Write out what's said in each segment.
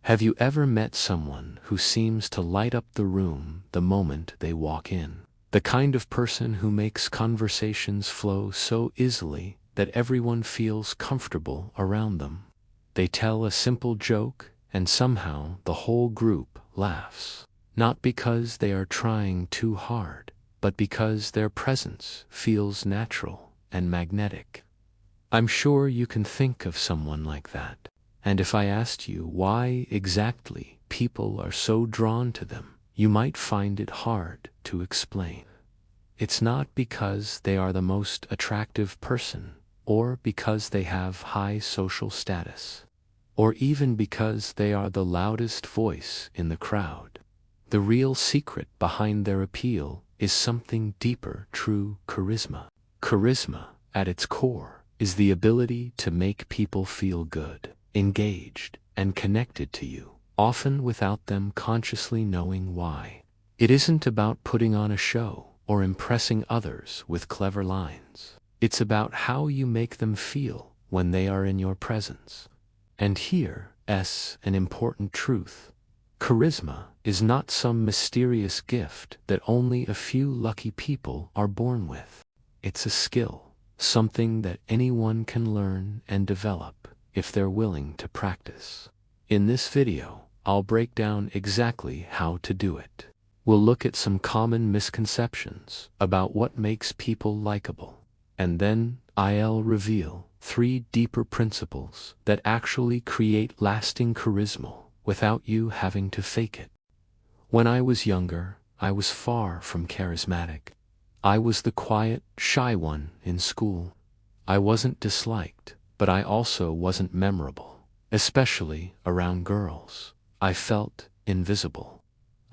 Have you ever met someone who seems to light up the room the moment they walk in? The kind of person who makes conversations flow so easily that everyone feels comfortable around them. They tell a simple joke, and somehow the whole group laughs. Not because they are trying too hard, but because their presence feels natural and magnetic. I'm sure you can think of someone like that. And if I asked you why exactly people are so drawn to them, you might find it hard to explain. It's not because they are the most attractive person, or because they have high social status, or even because they are the loudest voice in the crowd. The real secret behind their appeal is something deeper: true charisma. Charisma, at its core, is the ability to make people feel good, engaged, and connected to you, often without them consciously knowing why. It isn't about putting on a show or impressing others with clever lines. It's about how you make them feel when they are in your presence. And here's an important truth. Charisma is not some mysterious gift that only a few lucky people are born with. It's a skill, something that anyone can learn and develop if they're willing to practice. In this video, I'll break down exactly how to do it. We'll look at some common misconceptions about what makes people likable, and then I'll reveal 3 deeper principles that actually create lasting charisma without you having to fake it. When I was younger, I was far from charismatic. I was the quiet, shy one in school. I wasn't disliked, but I also wasn't memorable, especially around girls. I felt invisible.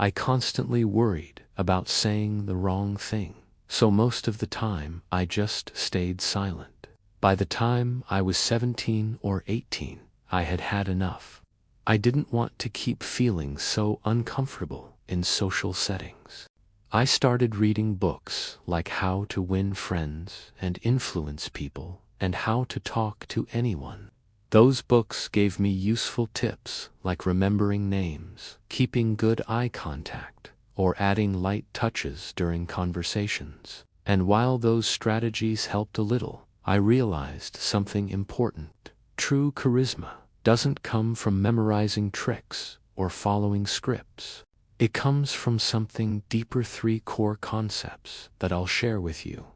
I constantly worried about saying the wrong thing, so most of the time I just stayed silent. By the time I was 17 or 18, I had had enough. I didn't want to keep feeling so uncomfortable in social settings. I started reading books like How to Win Friends and Influence People and How to Talk to Anyone. Those books gave me useful tips like remembering names, keeping good eye contact, or adding light touches during conversations. And while those strategies helped a little, I realized something important. True charisma doesn't come from memorizing tricks or following scripts. It comes from something deeper: 3 core concepts that I'll share with you.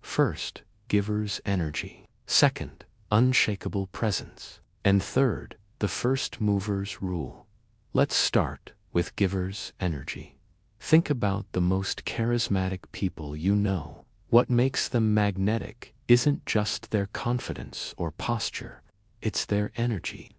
First, giver's energy. Second, unshakable presence. And third, the first mover's rule. Let's start with giver's energy. Think about the most charismatic people you know. What makes them magnetic isn't just their confidence or posture, it's their energy.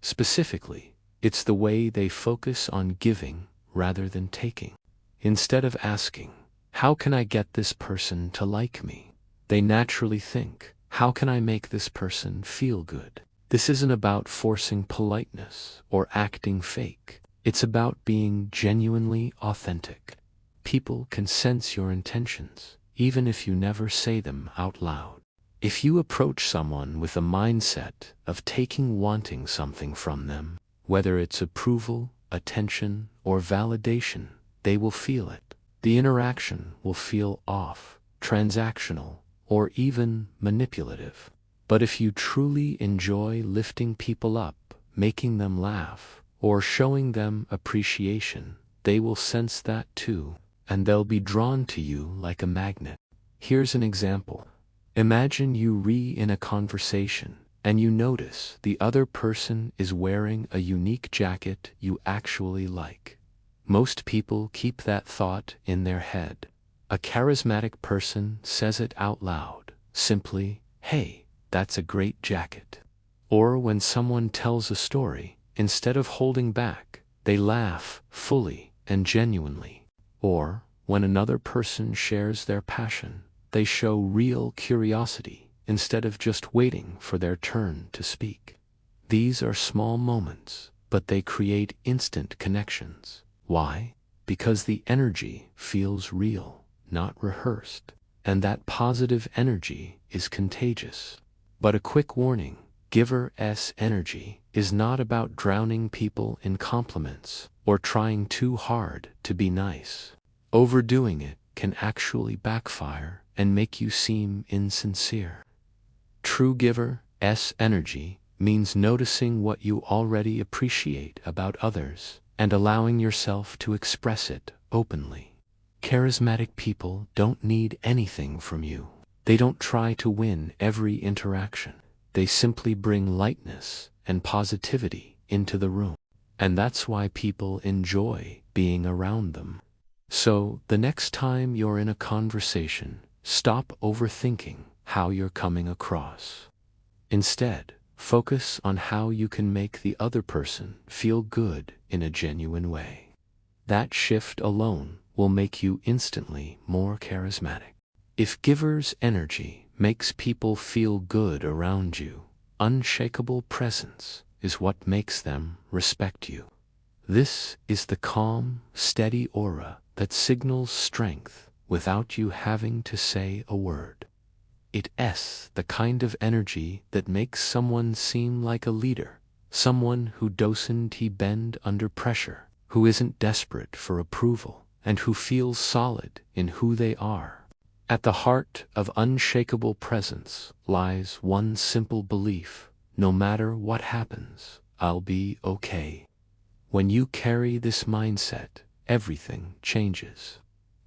Specifically, it's the way they focus on giving rather than taking. Instead of asking, "How can I get this person to like me?" they naturally think, "How can I make this person feel good?" This isn't about forcing politeness or acting fake. It's about being genuinely authentic. People can sense your intentions, even if you never say them out loud. If you approach someone with a mindset of wanting something from them, whether it's approval, attention, or validation, they will feel it. The interaction will feel off, transactional, or even manipulative. But if you truly enjoy lifting people up, making them laugh, or showing them appreciation, they will sense that too, and they'll be drawn to you like a magnet. Here's an example. Imagine you in a conversation, and you notice the other person is wearing a unique jacket you actually like. Most people keep that thought in their head. A charismatic person says it out loud, simply, "Hey, that's a great jacket." Or when someone tells a story, instead of holding back, they laugh fully and genuinely. Or when another person shares their passion, they show real curiosity instead of just waiting for their turn to speak. These are small moments, but they create instant connections. Why? Because the energy feels real, not rehearsed, and that positive energy is contagious. But a quick warning, Giver's energy is not about drowning people in compliments or trying too hard to be nice. Overdoing it can actually backfire and make you seem insincere. True giver's energy means noticing what you already appreciate about others and allowing yourself to express it openly. Charismatic people don't need anything from you. They don't try to win every interaction. They simply bring lightness and positivity into the room. And that's why people enjoy being around them. So, the next time you're in a conversation, stop overthinking how you're coming across. Instead, focus on how you can make the other person feel good in a genuine way. That shift alone will make you instantly more charismatic. If giver's energy makes people feel good around you, unshakable presence is what makes them respect you. This is the calm, steady aura that signals strength without you having to say a word. It's the kind of energy that makes someone seem like a leader, someone who doesn't bend under pressure, who isn't desperate for approval, and who feels solid in who they are. At the heart of unshakable presence lies one simple belief: no matter what happens, I'll be okay. When you carry this mindset, everything changes.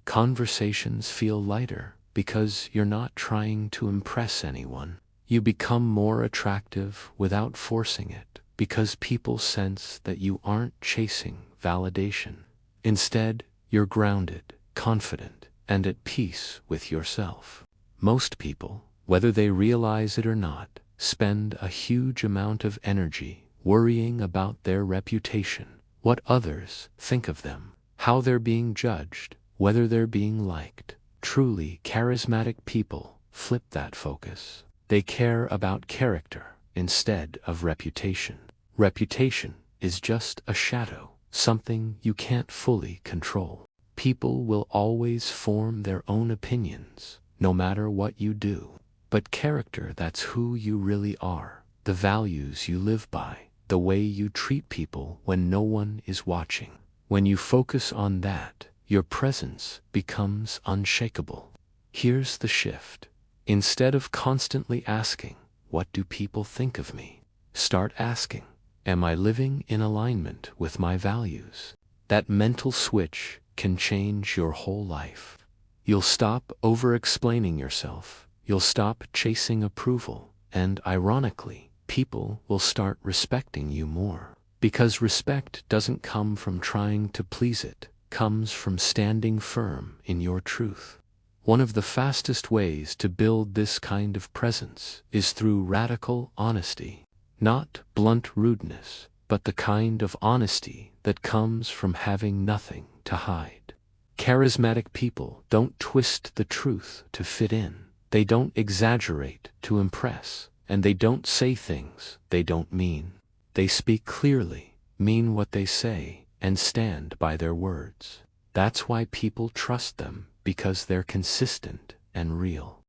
Conversations feel lighter because you're not trying to impress anyone. You become more attractive without forcing it because people sense that you aren't chasing validation. Instead, you're grounded, confident, and at peace with yourself. Most people, whether they realize it or not, spend a huge amount of energy worrying about their reputation, what others think of them, how they're being judged, whether they're being liked. Truly charismatic people flip that focus. They care about character instead of reputation. Reputation is just a shadow, something you can't fully control. People will always form their own opinions, no matter what you do. But character, that's who you really are, the values you live by, the way you treat people when no one is watching. When you focus on that, your presence becomes unshakable. Here's the shift. Instead of constantly asking, "What do people think of me?" start asking, "Am I living in alignment with my values?" That mental switch can change your whole life. You'll stop over-explaining yourself, you'll stop chasing approval, and ironically, people will start respecting you more. Because respect doesn't come from trying to please, it comes from standing firm in your truth. One of the fastest ways to build this kind of presence is through radical honesty. Not blunt rudeness, but the kind of honesty that comes from having nothing to hide. Charismatic people don't twist the truth to fit in. They don't exaggerate to impress, and they don't say things they don't mean. They speak clearly, mean what they say, and stand by their words. That's why people trust them, because they're consistent and real.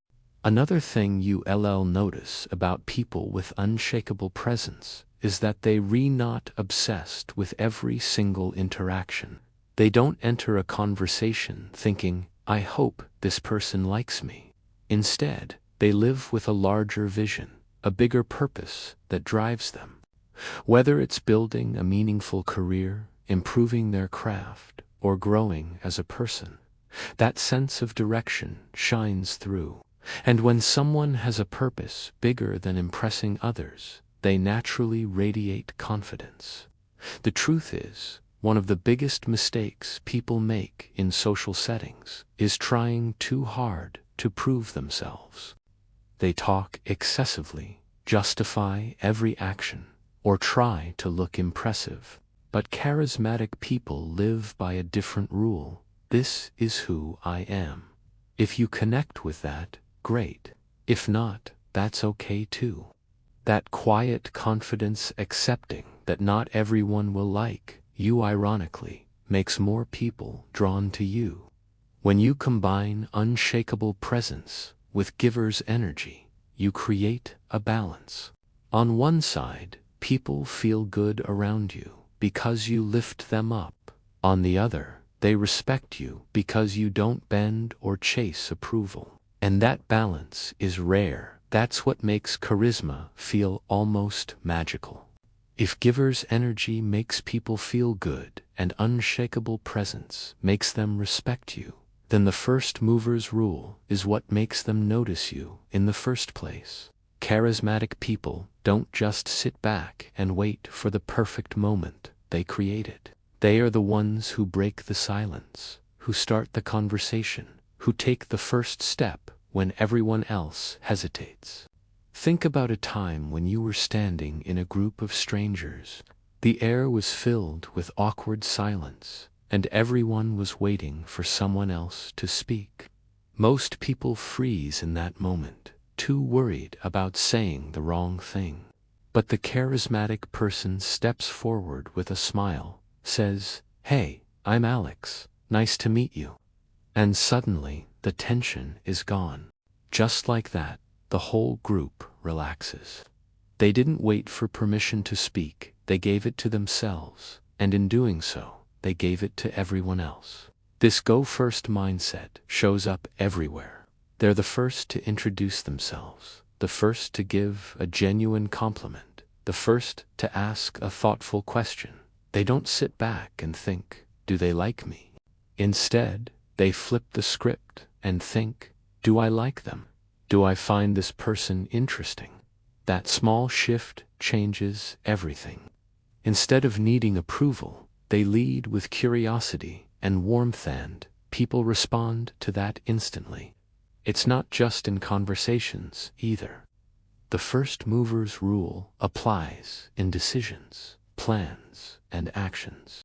Another thing you'll notice about people with unshakable presence is that they're not obsessed with every single interaction. They don't enter a conversation thinking, "I hope this person likes me." Instead, they live with a larger vision, a bigger purpose that drives them. Whether it's building a meaningful career, improving their craft, or growing as a person, that sense of direction shines through. And when someone has a purpose bigger than impressing others, they naturally radiate confidence. The truth is, one of the biggest mistakes people make in social settings is trying too hard to prove themselves. They talk excessively, justify every action, or try to look impressive. But charismatic people live by a different rule: this is who I am. If you connect with that, great. If not, that's okay too. That quiet confidence, accepting that not everyone will like you, ironically, makes more people drawn to you. When you combine unshakable presence with giver's energy, you create a balance. On one side, people feel good around you because you lift them up. On the other, they respect you because you don't bend or chase approval. And that balance is rare. That's what makes charisma feel almost magical. If giver's energy makes people feel good and unshakable presence makes them respect you, then the first mover's rule is what makes them notice you in the first place. Charismatic people don't just sit back and wait for the perfect moment, they create it. They are the ones who break the silence, who start the conversation, who take the first step when everyone else hesitates. Think about a time when you were standing in a group of strangers. The air was filled with awkward silence, and everyone was waiting for someone else to speak. Most people freeze in that moment, too worried about saying the wrong thing. But the charismatic person steps forward with a smile, says, "Hey, I'm Alex, nice to meet you." And suddenly, the tension is gone. Just like that, the whole group relaxes. They didn't wait for permission to speak, they gave it to themselves, and in doing so, they gave it to everyone else. This go-first mindset shows up everywhere. They're the first to introduce themselves, the first to give a genuine compliment, the first to ask a thoughtful question. They don't sit back and think, "Do they like me?" Instead, they flip the script and think, "Do I like them? Do I find this person interesting?" That small shift changes everything. Instead of needing approval, they lead with curiosity and warmth, and people respond to that instantly. It's not just in conversations either. The first mover's rule applies in decisions, plans, and actions.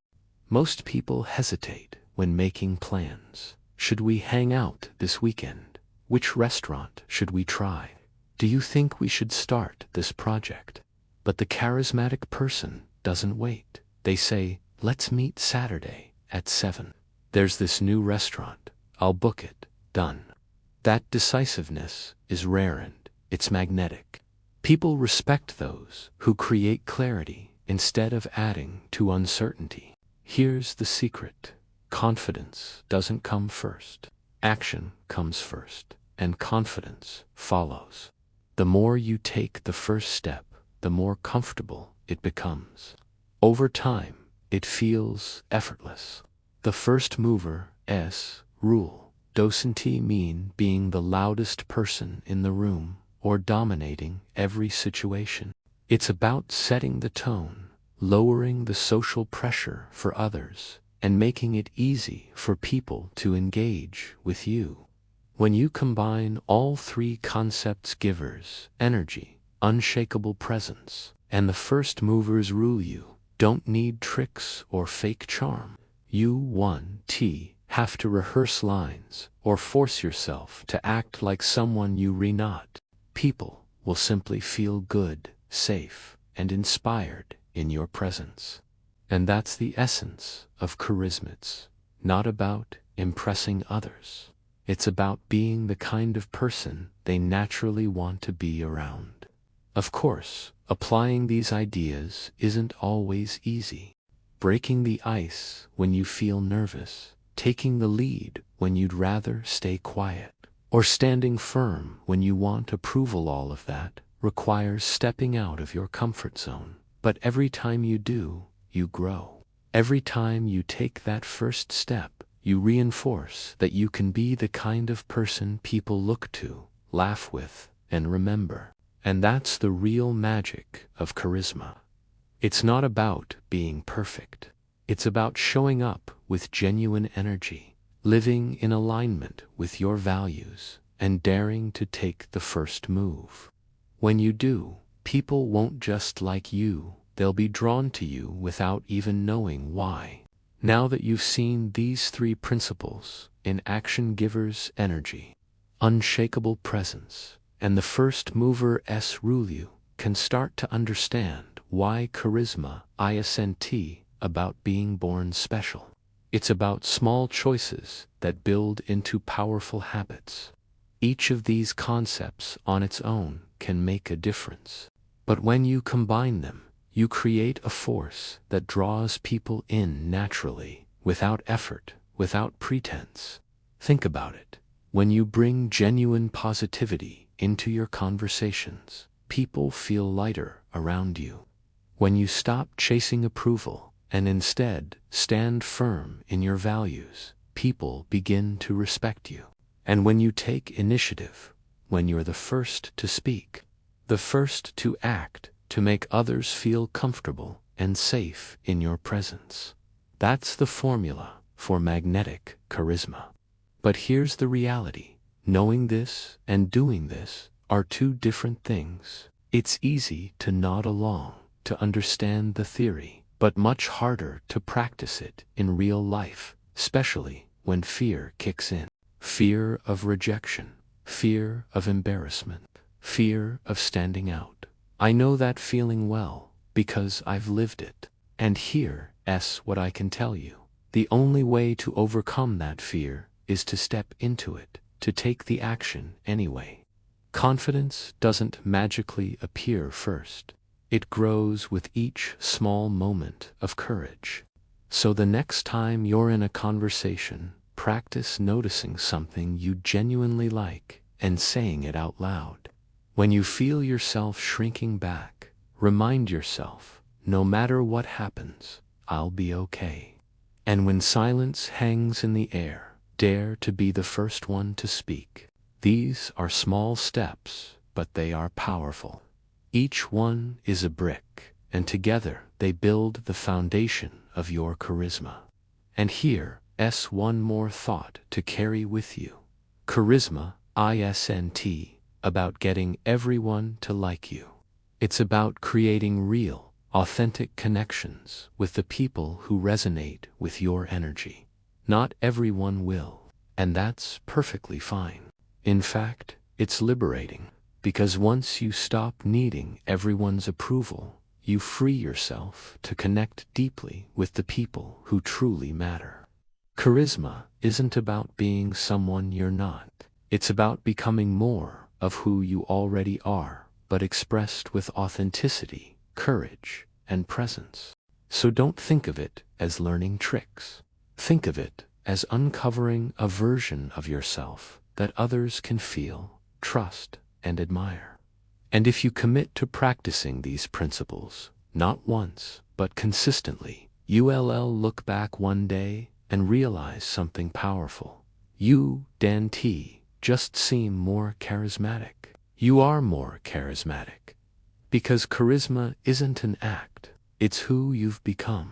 Most people hesitate when making plans. Should we hang out this weekend? Which restaurant should we try? Do you think we should start this project? But the charismatic person doesn't wait. They say, "Let's meet Saturday at 7. There's this new restaurant. I'll book it. Done." That decisiveness is rare and it's magnetic. People respect those who create clarity instead of adding to uncertainty. Here's the secret. Confidence doesn't come first. Action comes first, and confidence follows. The more you take the first step, the more comfortable it becomes. Over time, it feels effortless. The first mover's rule doesn't mean being the loudest person in the room or dominating every situation. It's about setting the tone, lowering the social pressure for others, and making it easy for people to engage with you. When you combine all three concepts, givers, energy, unshakable presence, and the first mover's rule, you don't need tricks or fake charm. You have to rehearse lines or force yourself to act like someone you re not. People will simply feel good, safe, and inspired in your presence. And that's the essence of charisma. It's not about impressing others. It's about being the kind of person they naturally want to be around. Of course, applying these ideas isn't always easy. Breaking the ice when you feel nervous, taking the lead when you'd rather stay quiet, or standing firm when you want approval, all of that requires stepping out of your comfort zone. But every time you do, you grow. Every time you take that first step, you reinforce that you can be the kind of person people look to, laugh with, and remember. And that's the real magic of charisma. It's not about being perfect. It's about showing up with genuine energy, living in alignment with your values, and daring to take the first move. When you do, people won't just like you, they'll be drawn to you without even knowing why. Now that you've seen these three principles in action, givers, energy, unshakable presence, and the first mover's rule, you can start to understand why charisma isn't about being born special. It's about small choices that build into powerful habits. Each of these concepts on its own can make a difference. But when you combine them, you create a force that draws people in naturally, without effort, without pretense. Think about it. When you bring genuine positivity into your conversations, people feel lighter around you. When you stop chasing approval and instead stand firm in your values, people begin to respect you. And when you take initiative, when you're the first to speak, the first to act, to make others feel comfortable and safe in your presence, that's the formula for magnetic charisma. But here's the reality. Knowing this and doing this are two different things. It's easy to nod along, to understand the theory, but much harder to practice it in real life, especially when fear kicks in. Fear of rejection, fear of embarrassment, fear of standing out. I know that feeling well, because I've lived it. And here's what I can tell you. The only way to overcome that fear is to step into it, to take the action anyway. Confidence doesn't magically appear first. It grows with each small moment of courage. So the next time you're in a conversation, practice noticing something you genuinely like and saying it out loud. When you feel yourself shrinking back, remind yourself, no matter what happens, I'll be okay. And when silence hangs in the air, dare to be the first one to speak. These are small steps, but they are powerful. Each one is a brick, and together they build the foundation of your charisma. And here's one more thought to carry with you. Charisma isn't about getting everyone to like you. It's about creating real, authentic connections with the people who resonate with your energy. Not everyone will, and that's perfectly fine. In fact, it's liberating, because once you stop needing everyone's approval, you free yourself to connect deeply with the people who truly matter. Charisma isn't about being someone you're not. It's about becoming more of who you already are, but expressed with authenticity, courage, and presence. So don't think of it as learning tricks. Think of it as uncovering a version of yourself that others can feel, trust, and admire. And if you commit to practicing these principles, not once, but consistently, you'll look back one day and realize something powerful. You, Dan T., just seem more charismatic. You are more charismatic. Because charisma isn't an act, it's who you've become.